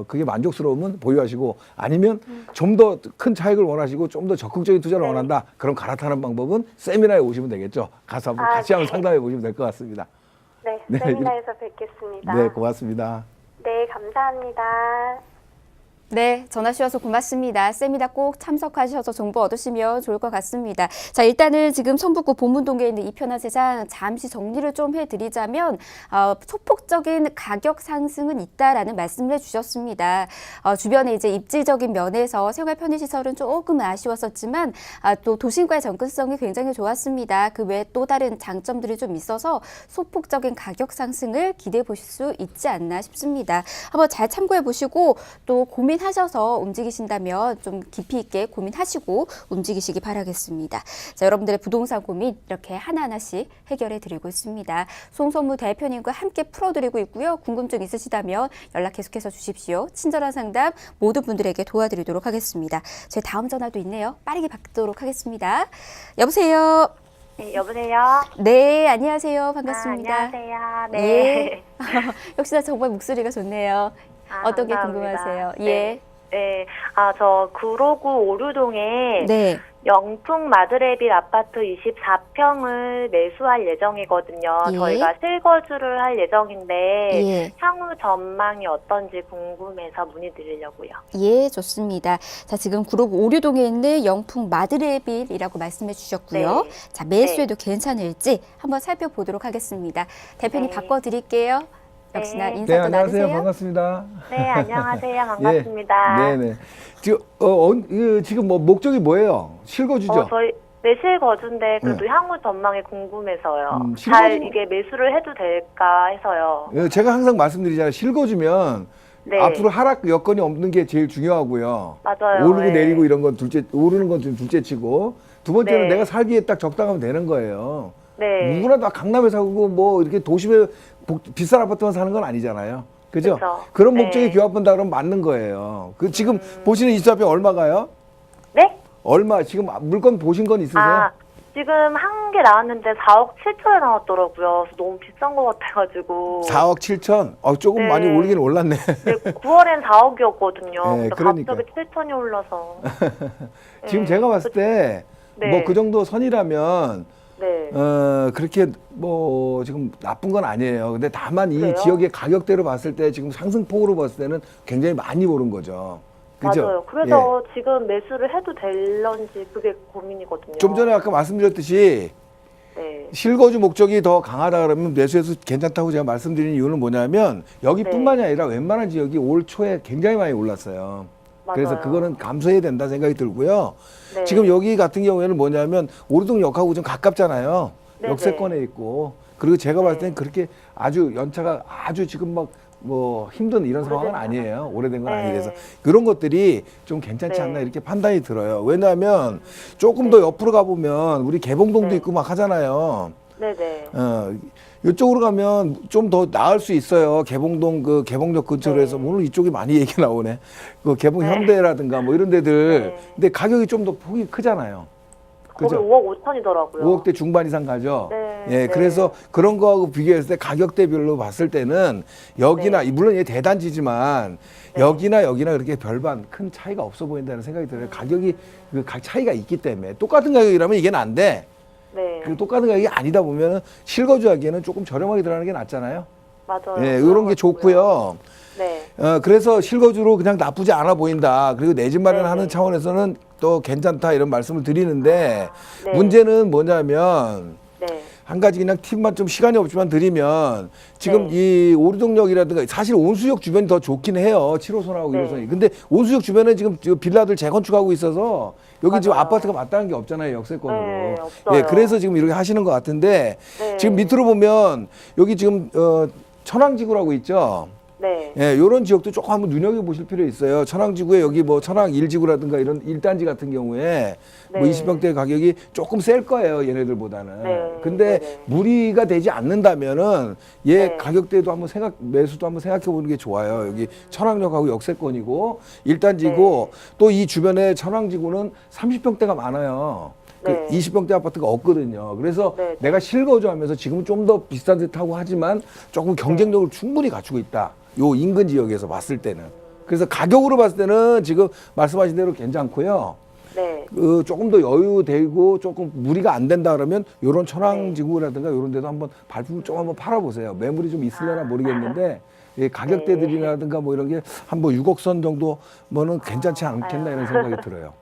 그게 만족스러우면 보유하시고 아니면 좀 더 큰 차익을 원하시고 좀 더 적극적인 투자를 네. 원한다. 그럼 갈아타는 방법은 세미나에 오시면 되겠죠. 가서 한번 같이 한번 네. 상담해 보시면 될 것 같습니다. 네, 네, 세미나에서 뵙겠습니다. 네, 고맙습니다. 네, 감사합니다. 네, 전화 주셔서 고맙습니다. 세미나 꼭 참석하셔서 정보 얻으시면 좋을 것 같습니다. 자, 일단은 지금 성북구 보문동에 있는 이편한 세상 잠시 정리를 좀 해드리자면 소폭적인 가격 상승은 있다라는 말씀을 해주셨습니다. 주변에 이제 입지적인 면에서 생활 편의시설은 조금 아쉬웠었지만 또 도심과의 접근성이 굉장히 좋았습니다. 그 외에 또 다른 장점들이 좀 있어서 소폭적인 가격 상승을 기대해 보실 수 있지 않나 싶습니다. 한번 잘 참고해 보시고 또 고민하셔서 움직이신다면 좀 깊이 있게 고민하시고 움직이시기 바라겠습니다. 자, 여러분들의 부동산 고민 이렇게 하나하나씩 해결해 드리고 있습니다. 송선무 대표님과 함께 풀어드리고 있고요. 궁금증 있으시다면 연락 계속해서 주십시오. 친절한 상담 모든 분들에게 도와드리도록 하겠습니다. 저희 다음 전화도 있네요. 빠르게 받도록 하겠습니다. 여보세요. 네, 여보세요? 네, 안녕하세요. 반갑습니다. 안녕하세요. 네. 예. 역시나 정말 목소리가 좋네요. 어떤 게 감사합니다. 궁금하세요? 네. 예. 네. 저 구로구 오류동에 네. 영풍 마드레빌 아파트 24평을 매수할 예정이거든요. 예. 저희가 실거주를 할 예정인데 예. 향후 전망이 어떤지 궁금해서 문의드리려고요. 예, 좋습니다. 자, 지금 구로 오류동에 있는 영풍 마드레빌이라고 말씀해 주셨고요. 네. 자, 매수해도 괜찮을지 한번 살펴보도록 하겠습니다. 대표님 네. 바꿔드릴게요. 역시나 네. 인사 또 안녕하세요. 나누세요. 반갑습니다. 네, 안녕하세요. 반갑습니다. 네네. 지금 뭐 목적이 뭐예요? 실거주죠? 저희 매실 거주인데 그래도 향후 전망이 궁금해서요. 실거주? 잘 이게 매수를 해도 될까 해서요. 제가 항상 말씀드리잖아요. 실거주면 네. 앞으로 하락 여건이 없는 게 제일 중요하고요. 맞아요. 오르고 네. 내리고 이런 건 오르는 건 좀 둘째치고, 두 번째는 네. 내가 살기에 딱 적당하면 되는 거예요. 네. 누구나 다 강남에 살고 뭐 이렇게 도심에 비싼 아파트만 사는 건 아니잖아요. 그죠? 그쵸. 그런 네. 목적이 규합한다 그러면 맞는 거예요. 그 지금 보시는 24평 얼마가요? 네? 얼마 지금 물건 보신 건 있으세요? 지금 한 개 나왔는데 4억 7천에 나왔더라고요. 그래서 너무 비싼 것 같아가지고. 4억 7천? 조금 네. 많이 올리긴 올랐네. 네, 9월엔 4억이었거든요. 네, 근데 그러니까. 갑자기 7천이 올라서. 지금 네. 제가 봤을 때 네. 뭐 그 정도 선이라면 네. 그렇게 뭐 지금 나쁜 건 아니에요. 근데 다만 이 그래요? 지역의 가격대로 봤을 때 지금 상승폭으로 봤을 때는 굉장히 많이 오른 거죠. 그죠? 맞아요. 그래서 지금 매수를 해도 될런지 그게 고민이거든요. 좀 전에 아까 말씀드렸듯이 네. 실거주 목적이 더 강하다 그러면 매수해서 괜찮다고 제가 말씀드린 이유는 뭐냐면 여기뿐만이 네. 아니라 웬만한 지역이 올 초에 굉장히 많이 올랐어요. 그래서 맞아요. 그거는 감수해야 된다 생각이 들고요. 네. 지금 여기 같은 경우에는 뭐냐면 오르동역하고 좀 가깝잖아요. 네네. 역세권에 있고. 그리고 제가 봤을 땐 네. 그렇게 아주 연차가 아주 지금 막 뭐 힘든 이런 상황은 오래된 아니에요. 오래된 건 네. 아니라서 그런 것들이 좀 괜찮지 네. 않나 이렇게 판단이 들어요. 왜냐하면 조금 더 옆으로 가보면 우리 개봉동도 네. 있고 막 하잖아요. 네네. 이쪽으로 가면 좀 더 나을 수 있어요. 개봉동 그 개봉역 근처로 해서 오늘 이쪽이 많이 얘기 나오네. 그 개봉 네. 현대라든가 뭐 이런 데들. 네. 근데 가격이 좀 더 폭이 크잖아요. 거기 그죠? 5억 5천이더라고요. 5억대 중반 이상 가죠. 네, 예, 네. 그래서 그런 거하고 비교했을 때 가격대별로 봤을 때는 여기나 물론 이게 대단지지만 네. 여기나 그렇게 별반 큰 차이가 없어 보인다는 생각이 들어요. 가격이 그 차이가 있기 때문에 똑같은 가격이라면 이게 안 돼. 네. 그 똑같은 가격이 아니다 보면은 실거주하기에는 조금 저렴하게 들어가는 게 낫잖아요. 맞아요. 예, 그런 이런 거 게 좋고요. 네. 그래서 실거주로 그냥 나쁘지 않아 보인다. 그리고 내 집 마련하는 네. 차원에서는 또 괜찮다 이런 말씀을 드리는데 네. 문제는 뭐냐면 네. 한 가지 그냥 팁만 좀 시간이 없지만 드리면 지금 네. 이 오류동역이라든가 사실 온수역 주변이 더 좋긴 해요. 7호선하고 네. 1호선이. 근데 온수역 주변에 지금 빌라들 재건축하고 있어서 여기 지금 맞아요. 아파트가 마땅한 게 없잖아요. 역세권으로. 네, 없어요. 예, 그래서 지금 이렇게 하시는 것 같은데 네. 지금 밑으로 보면 여기 지금 천왕지구라고 있죠. 네. 예, 요런 지역도 조금 한번 눈여겨보실 필요 있어요. 천왕지구에 여기 뭐 천왕 1지구라든가 이런 1단지 같은 경우에 뭐 네. 20평대 가격이 조금 셀 거예요, 얘네들보다는. 네, 근데 네네. 무리가 되지 않는다면은 얘 네. 가격대도 한번 매수도 한번 생각해 보는 게 좋아요. 여기 천왕역하고 역세권이고 1단지고 네. 또 이 주변에 천왕지구는 30평대가 많아요. 네. 20평대 아파트가 없거든요. 그래서 네. 내가 실거주하면서 지금은 좀 더 비싼 듯하고 하지만 조금 경쟁력을 충분히 갖추고 있다. 요 인근 지역에서 봤을 때는. 그래서 가격으로 봤을 때는 지금 말씀하신 대로 괜찮고요. 네. 조금 더 여유되고 조금 무리가 안 된다 그러면 요런 천왕지구라든가 요런 데도 한번 발품을 좀 한번 팔아보세요. 매물이 좀 있으려나 모르겠는데 예, 가격대들이라든가 뭐 이런 게 한 뭐 6억 선 정도 뭐는 괜찮지 않겠나 이런 생각이 들어요.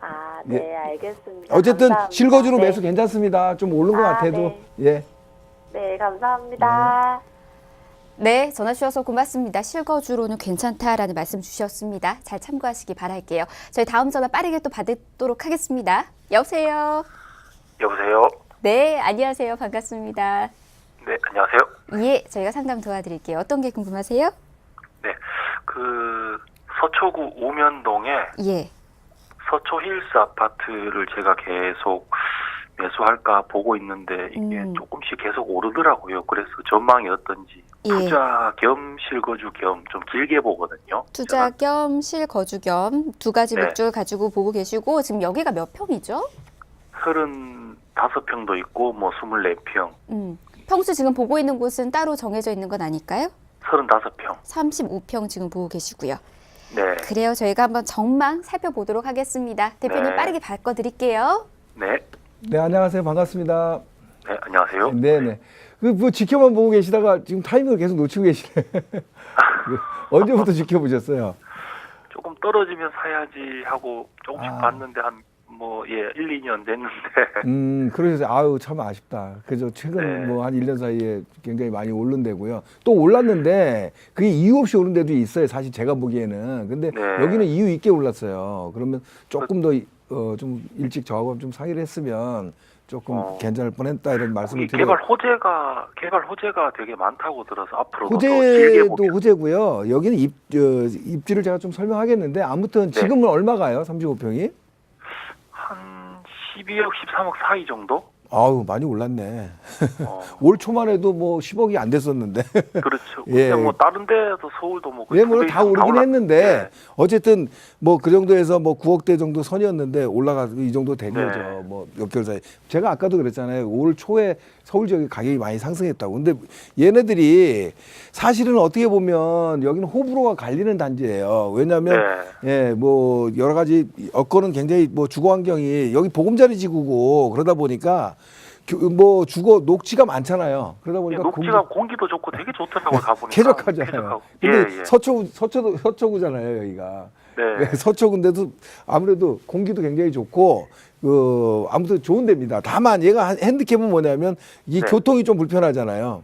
아, 네, 알겠습니다. 어쨌든 감사합니다. 실거주로 네. 매수 괜찮습니다. 좀 오른 것 같아도. 네. 예. 네, 감사합니다. 네, 전화 주셔서 고맙습니다. 실거주로는 괜찮다라는 말씀 주셨습니다. 잘 참고하시기 바랄게요. 저희 다음 전화 빠르게 또 받도록 하겠습니다. 여보세요. 여보세요. 네, 안녕하세요. 반갑습니다. 네, 안녕하세요. 예, 저희가 상담 도와드릴게요. 어떤 게 궁금하세요? 네, 그 서초구 오면동에 예. 서초힐스 아파트를 제가 계속 매수할까 보고 있는데 이게 조금씩 계속 오르더라고요. 그래서 전망이 어떤지 예. 투자 겸 실거주 겸 좀 길게 보거든요. 투자 겸 실거주 겸 두 가지 네. 목적을 가지고 보고 계시고 지금 여기가 몇 평이죠? 35평도 있고 뭐 24평, 평수 지금 보고 있는 곳은 따로 정해져 있는 건 아닐까요? 35평. 35평 지금 보고 계시고요. 네. 그래요. 저희가 한번 전망 살펴보도록 하겠습니다. 대표님 네. 빠르게 바꿔드릴게요. 네. 네, 안녕하세요. 반갑습니다. 네, 안녕하세요. 네네. 뭐 지켜만 보고 계시다가 지금 타이밍을 계속 놓치고 계시네. 언제부터 지켜보셨어요? 조금 떨어지면 사야지 하고 조금씩 봤는데 한 1, 2년 됐는데. 그러셔서 아유 참 아쉽다. 그죠? 최근 네. 뭐 한 1년 사이에 굉장히 많이 오른 데고요. 또 올랐는데 그게 이유 없이 오른 데도 있어요. 사실 제가 보기에는. 근데 네. 여기는 이유 있게 올랐어요. 그러면 조금 더 좀 일찍 저하고 좀 상의를 했으면 조금 괜찮을 뻔했다 이런 말씀을 드려요. 개발 호재가 되게 많다고 들어서 앞으로도 더 길게 호재도 보면 호재고요. 여기는 입지를 제가 좀 설명하겠는데 아무튼 네. 지금은 얼마 가요? 35평이? 한 12억, 13억 사이 정도? 아우 많이 올랐네. 어, 올 초만 해도 뭐 10억이 안 됐었는데. 그렇죠. 예. 그냥 뭐 다른 데도 서울도 뭐 예, 뭐 다 오르긴 했는데 네. 어쨌든 뭐 그 정도에서 뭐 9억대 정도 선이었는데 올라가서 이 정도 된 네. 거죠. 뭐 몇 개월 사이. 제가 아까도 그랬잖아요. 올 초에 서울 지역이 가격이 많이 상승했다고. 근데 얘네들이 사실은 어떻게 보면 여기는 호불호가 갈리는 단지예요. 왜냐하면 예, 뭐 여러 가지 여건은 굉장히 뭐 주거 환경이 여기 보금자리 지구고 그러다 보니까 뭐 주거 녹지가 많잖아요. 그러다 보니까 녹지가 공기도 좋고 되게 좋더라고요. 가보니까. 쾌적하잖아요. 근데 예. 서초구잖아요, 여기가. 네. 서초구인데도 아무래도 공기도 굉장히 좋고 아무튼 좋은 데입니다. 다만 얘가 핸디캡은 뭐냐면 이 네. 교통이 좀 불편하잖아요.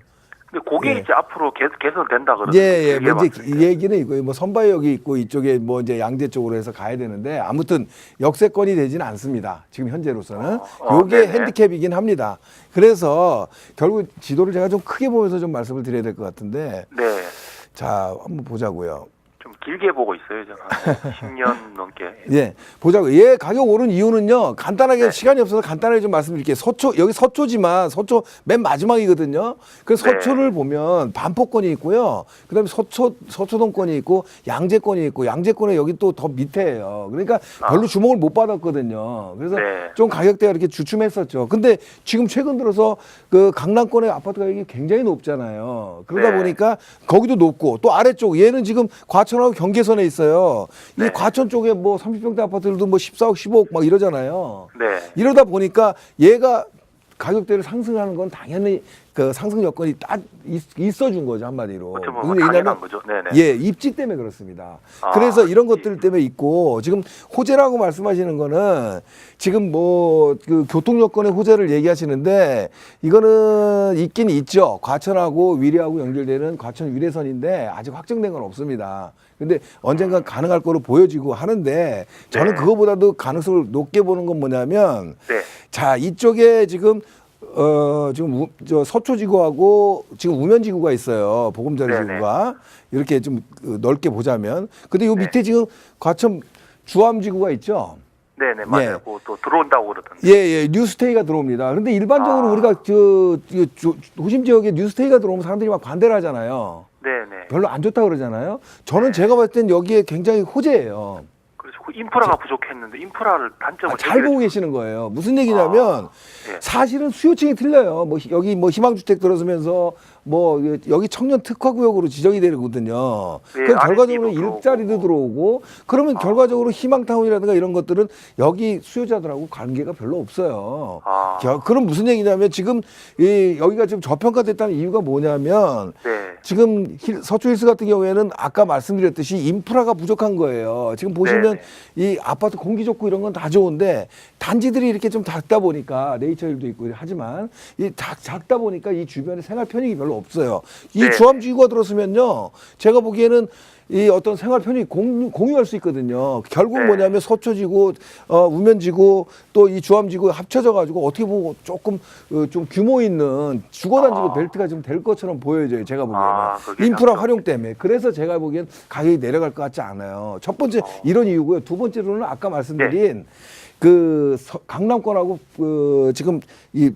근데 그게 예. 이제 앞으로 개선된다 그러는데. 예. 뭐 이제 이 얘기는 이거 뭐 선바역이 있고 이쪽에 뭐 이제 양재 쪽으로 해서 가야 되는데 아무튼 역세권이 되지는 않습니다. 지금 현재로서는 요게 네네. 핸디캡이긴 합니다. 그래서 결국 지도를 제가 좀 크게 보면서 좀 말씀을 드려야 될 것 같은데 네. 자 한번 보자고요. 좀 길게 보고 있어요. 저는 10년 넘게. 예, 보자고요. 얘 가격 오른 이유는요. 간단하게 네. 시간이 없어서 간단하게 좀 말씀드릴게요. 여기 서초지만 서초 맨 마지막이거든요. 그래서 네. 서초를 보면 반포권이 있고요. 그다음에 서초동권이 있고 양재권이 있고 양재권에 여기 또 더 밑에예요. 그러니까 별로 주목을 못 받았거든요. 그래서 네. 좀 가격대가 이렇게 주춤했었죠. 근데 지금 최근 들어서 그 강남권의 아파트 가격이 굉장히 높잖아요. 그러다 네. 보니까 거기도 높고 또 아래쪽 얘는 지금 과천하고 경계선에 있어요. 이 네. 과천 쪽에 뭐 30평대 아파트들도 뭐 14억, 15억 막 이러잖아요. 네. 이러다 보니까 얘가 가격대를 상승하는 건 당연히 그 상승 여건이 딱 있어준 거죠, 한마디로. 어쩌면 뭐 근데 당연한 왜냐면 거죠. 네네. 예, 입지 때문에 그렇습니다. 아, 그래서 이런 것들 예. 때문에 있고 지금 호재라고 말씀하시는 거는 지금 뭐 그 교통 여건의 호재를 얘기하시는데 이거는 있긴 있죠. 과천하고 위례하고 연결되는 과천 위례선인데 아직 확정된 건 없습니다. 근데 언젠가 가능할 거로 보여지고 하는데 저는 네. 그거보다도 가능성을 높게 보는 건 뭐냐면 네. 자, 이쪽에 지금 지금 저 서초지구하고 지금 우면지구가 있어요. 보금자리 네네. 지구가 이렇게 좀 넓게 보자면. 근데 요 네. 밑에 지금 과천 주암지구가 있죠. 네네. 맞아요. 예. 그거 또 들어온다고 그러던데. 예, 뉴스테이가 들어옵니다. 그런데 일반적으로 우리가 도심 지역에 뉴스테이가 들어오면 사람들이 막 반대를 하잖아요. 네네. 별로 안 좋다고 그러잖아요. 저는 네. 제가 봤을 땐 여기에 굉장히 호재예요. 그래서 그 인프라가 부족했는데 인프라를 단점을 잘 보고 계시는 거예요. 무슨 얘기냐면 네. 사실은 수요층이 틀려요. 뭐 여기 뭐 희망주택 들어서면서 뭐 여기 청년 특화구역으로 지정이 되거든요. 네, 그럼 결과적으로 R&D도 들어오고. 일자리도 들어오고 그러면 결과적으로 희망타운이라든가 이런 것들은 여기 수요자들하고 관계가 별로 없어요. 아. 그럼 무슨 얘기냐면 지금 여기가 지금 저평가됐다는 이유가 뭐냐면 네. 지금 서초힐스 같은 경우에는 아까 말씀드렸듯이 인프라가 부족한 거예요. 지금 보시면 네네. 이 아파트 공기 좋고 이런 건 다 좋은데 단지들이 이렇게 좀 작다 보니까 네이처힐도 있고 하지만 이 작다 보니까 이 주변에 생활 편익이 별로 없어요. 이 네. 주암지구가 들었으면요. 제가 보기에는 이 어떤 생활 편익 공유할 수 있거든요. 결국 네. 뭐냐면 서초지구, 우면지구 또 이 주암지구 합쳐져 가지고 어떻게 보고 조금 좀 규모 있는 주거단지구 벨트가 좀 될 것처럼 보여져요. 제가 보기에는 그게 인프라 장점이죠. 활용 때문에. 그래서 제가 보기엔 가격이 내려갈 것 같지 않아요. 첫 번째 이런 이유고요. 두 번째로는 아까 말씀드린 그 강남권하고 지금 이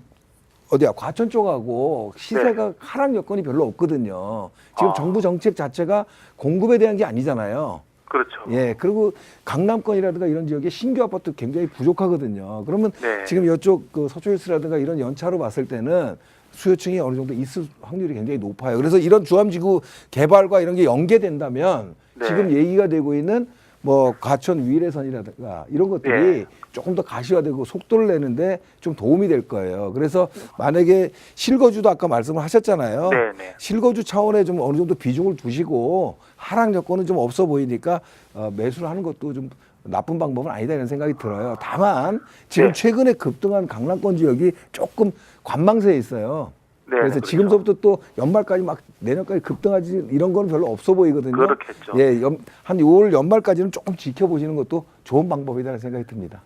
어디야 과천 쪽하고 시세가 하락 여건이 별로 없거든요. 지금 정부 정책 자체가 공급에 대한 게 아니잖아요. 그렇죠. 예, 그리고 강남권이라든가 이런 지역에 신규 아파트 굉장히 부족하거든요. 그러면 네. 지금 이쪽 그 서초힐스라든가 이런 연차로 봤을 때는 수요층이 어느 정도 있을 확률이 굉장히 높아요. 그래서 이런 주암지구 개발과 이런 게 연계된다면 네. 지금 얘기가 되고 있는 뭐 과천 위례선이라든가 이런 것들이 네. 조금 더 가시화되고 속도를 내는데 좀 도움이 될 거예요. 그래서 만약에 실거주도 아까 말씀을 하셨잖아요. 네, 네. 실거주 차원에 좀 어느 정도 비중을 두시고 하락 여건은 좀 없어 보이니까 매수를 하는 것도 좀 나쁜 방법은 아니다 이런 생각이 들어요. 다만 지금 네. 최근에 급등한 강남권 지역이 조금 관망세에 있어요. 네, 그래서 그렇죠. 지금서부터 또 연말까지 막 내년까지 급등하지 이런 거는 별로 없어 보이거든요. 그렇겠죠. 예, 한 6월 연말까지는 조금 지켜보시는 것도 좋은 방법이라는 생각이 듭니다.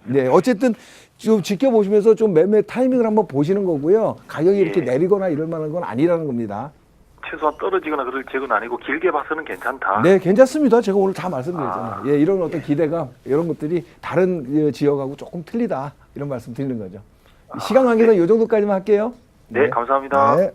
네, 어쨌든 좀 지켜보시면서 좀 매매 타이밍을 한번 보시는 거고요. 가격이 이렇게 예. 내리거나 이럴 만한 건 아니라는 겁니다. 최소한 떨어지거나 그럴 적은 아니고 길게 봐서는 괜찮다. 네, 괜찮습니다. 제가 오늘 다 말씀드렸잖아요. 예, 이런 어떤 기대감, 이런 것들이 다른 지역하고 조금 틀리다. 이런 말씀 드리는 거죠. 시간 관계상 이 정도까지만 할게요. 네, 감사합니다. 네.